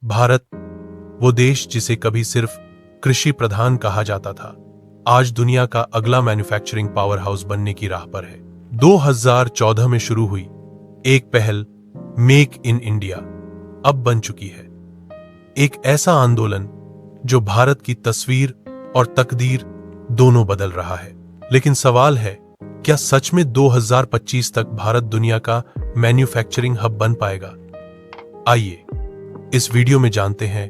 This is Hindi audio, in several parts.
भारत, वो देश जिसे कभी सिर्फ कृषि प्रधान कहा जाता था, आज दुनिया का अगला मैन्युफैक्चरिंग पावर हाउस बनने की राह पर है। 2014 में शुरू हुई एक पहल मेक इन इंडिया अब बन चुकी है एक ऐसा आंदोलन जो भारत की तस्वीर और तकदीर दोनों बदल रहा है। लेकिन सवाल है, क्या सच में 2025 तक भारत दुनिया का मैन्युफैक्चरिंग हब बन पाएगा? आइए इस वीडियो में जानते हैं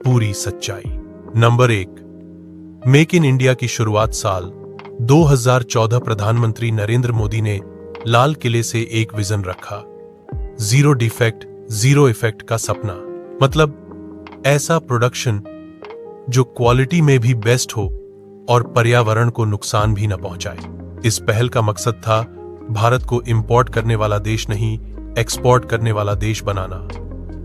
पूरी सच्चाई। नंबर 1, मेक इन इंडिया की शुरुआत साल 2014 प्रधानमंत्री नरेंद्र मोदी ने लाल किले से एक विजन रखा, जीरो डिफेक्ट जीरो इफेक्ट का सपना। मतलब ऐसा प्रोडक्शन जो क्वालिटी में भी बेस्ट हो और पर्यावरण को नुकसान भी न पहुंचाए। इस पहल का मकसद था भारत को इंपोर्ट करने वाला देश नहीं, एक्सपोर्ट करने वाला देश बनाना।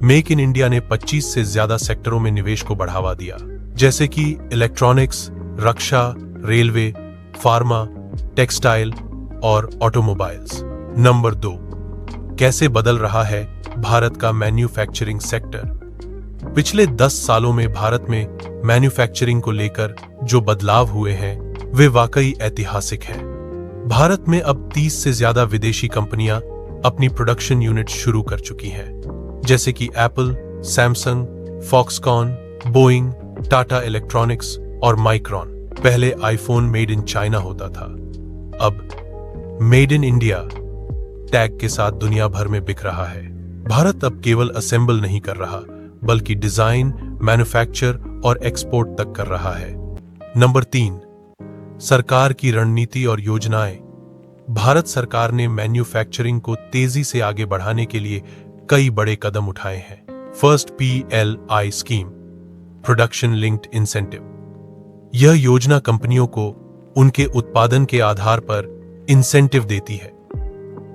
मेक इन इंडिया ने 25 से ज्यादा सेक्टरों में निवेश को बढ़ावा दिया, जैसे कि इलेक्ट्रॉनिक्स, रक्षा, रेलवे, फार्मा, टेक्सटाइल और ऑटोमोबाइल्स। नंबर 2, कैसे बदल रहा है भारत का मैन्युफैक्चरिंग सेक्टर? पिछले 10 सालों में भारत में मैन्युफैक्चरिंग को लेकर जो बदलाव हुए हैं वे वाकई ऐतिहासिक हैं। भारत में अब 30 से ज्यादा विदेशी कंपनियां अपनी प्रोडक्शन यूनिट शुरू कर चुकी हैं, जैसे कि Apple, Samsung, Foxconn, Boeing, Tata electronics और माइक्रॉन। पहले आईफोन मेड इन चाइना होता था, अब मेड इन इंडिया टैग के साथ दुनिया भर में बिक रहा है। भारत अब केवल असेंबल नहीं कर रहा, बल्कि डिजाइन, मैन्युफैक्चर और एक्सपोर्ट तक कर रहा है। नंबर 3, सरकार की रणनीति और योजनाएं। भारत सरकार ने मैन्युफैक्चरिंग को तेजी से आगे बढ़ाने के लिए कई बड़े कदम उठाए हैं। First PLI scheme, production linked incentive. यह योजना कंपनियों को उनके उत्पादन के आधार पर इंसेंटिव देती है।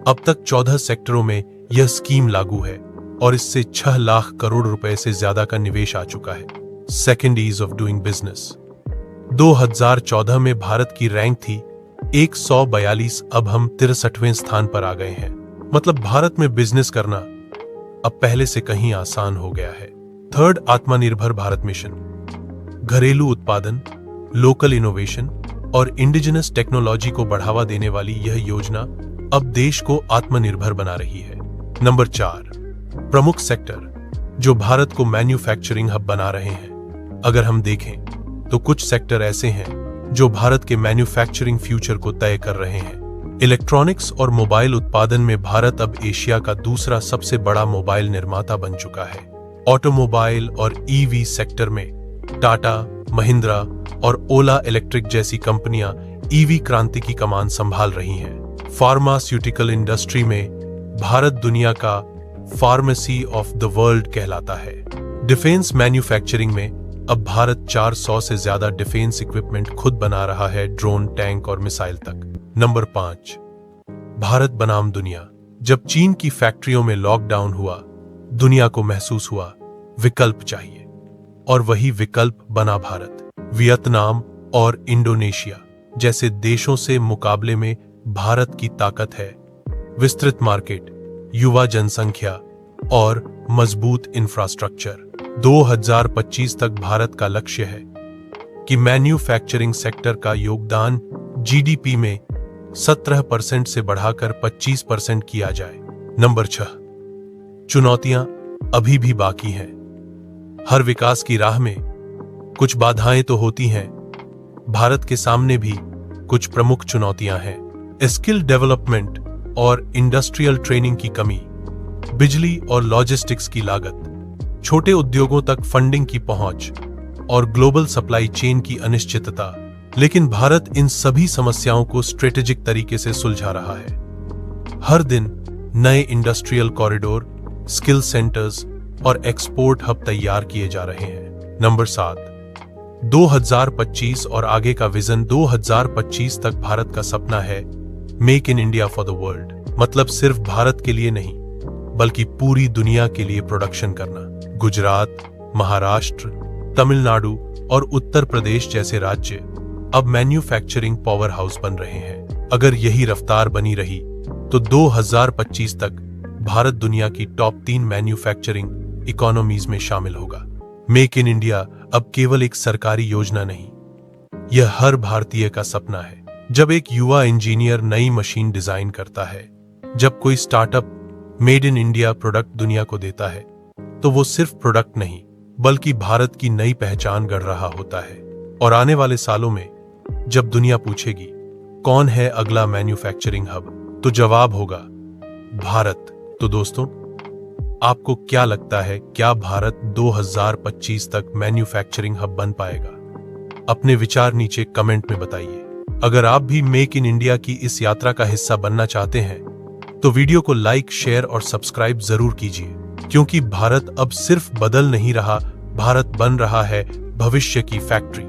अब तक 14 सेक्टरों में यह स्कीम लागू है और इससे 6 लाख करोड़ रुपए से ज्यादा का निवेश आ चुका है। Second, ease of doing business. 2014 में भारत की रैंक थी 142, अब हम 63वें स्थान पर आ गए हैं। मतलब भारत में बिजनेस करना अब पहले से कहीं आसान हो गया है। थर्ड, आत्मनिर्भर भारत मिशन। घरेलू उत्पादन, लोकल इनोवेशन और इंडिजिनस टेक्नोलॉजी को बढ़ावा देने वाली यह योजना अब देश को आत्मनिर्भर बना रही है। नंबर 4, प्रमुख सेक्टर जो भारत को मैन्युफैक्चरिंग हब बना रहे हैं। अगर हम देखें तो कुछ सेक्टर ऐसे हैं जो भारत के मैन्युफैक्चरिंग फ्यूचर को तय कर रहे हैं। इलेक्ट्रॉनिक्स और मोबाइल उत्पादन में भारत अब एशिया का दूसरा सबसे बड़ा मोबाइल निर्माता बन चुका है। ऑटोमोबाइल और EV सेक्टर में टाटा, महिंद्रा और ओला इलेक्ट्रिक जैसी कंपनियां EV क्रांति की कमान संभाल रही हैं। फार्मास्यूटिकल इंडस्ट्री में भारत दुनिया का फार्मेसी ऑफ द वर्ल्ड कहलाता है। डिफेंस मैन्युफैक्चरिंग में अब भारत 400 से ज्यादा डिफेंस इक्विपमेंट खुद बना रहा है, ड्रोन, टैंक और मिसाइल तक। नंबर 5, भारत बनाम दुनिया। जब चीन की फैक्ट्रियों में लॉकडाउन हुआ, दुनिया को महसूस हुआ विकल्प चाहिए, और वही विकल्प बना भारत। वियतनाम और इंडोनेशिया जैसे देशों से मुकाबले में भारत की ताकत है विस्तृत मार्केट, युवा जनसंख्या और मजबूत इंफ्रास्ट्रक्चर। 2025 तक भारत का लक्ष्य है कि मैन्युफैक्चरिंग सेक्टर का योगदान GDP में 17% से बढ़ाकर 25% किया जाए। नंबर 6, चुनौतियां अभी भी बाकी हैं। हर विकास की राह में कुछ बाधाएं तो होती हैं। भारत के सामने भी कुछ प्रमुख चुनौतियां हैं। स्किल डेवलपमेंट और इंडस्ट्रियल ट्रेनिंग की कमी, बिजली और लॉजिस्टिक्स की लागत, छोटे उद्योगों तक फंडिंग की पहुंच और ग्लोबल सप्लाई चेन की अनिश्चितता। लेकिन भारत इन सभी समस्याओं को स्ट्रेटेजिक तरीके से सुलझा रहा है। हर दिन नए इंडस्ट्रियल कॉरिडोर, स्किल सेंटर्स और एक्सपोर्ट हब तैयार किए जा रहे हैं। नंबर 7, 2025 और आगे का विजन। 2025 तक भारत का सपना है make in India for the world. मतलब सिर्फ भारत के लिए नहीं, बल्कि पूरी दुनिया के लिए प्रोडक्शन करना। गुजरात, महाराष्ट्र, तमिलनाडु और उत्तर प्रदेश जैसे राज्य अब मैन्युफैक्चरिंग पावर हाउस बन रहे हैं। अगर यही रफ्तार बनी रही तो 2025 तक भारत दुनिया की टॉप 3 मैन्युफैक्चरिंग इकोनॉमीज में शामिल होगा। मेक इन इंडिया अब केवल एक सरकारी योजना नहीं, यह हर भारतीय का सपना है। जब एक युवा इंजीनियर नई मशीन डिजाइन करता है, जब कोई startup made in India product दुनिया को देता है, तो वो सिर्फ प्रोडक्ट नहीं बल्कि भारत की नई पहचान गढ़ रहा होता है। और आने वाले सालों में जब दुनिया पूछेगी कौन है अगला मैन्युफैक्चरिंग हब, तो जवाब होगा भारत। तो दोस्तों, आपको क्या लगता है, क्या भारत 2025 तक मैन्युफैक्चरिंग हब बन पाएगा? अपने विचार नीचे कमेंट में बताइए। अगर आप भी मेक इन इंडिया की इस यात्रा का हिस्सा बनना चाहते हैं तो वीडियो को लाइक, शेयर और सब्सक्राइब जरूर कीजिए, क्योंकि भारत अब सिर्फ बदल नहीं रहा, भारत बन रहा है भविष्य की फैक्ट्री।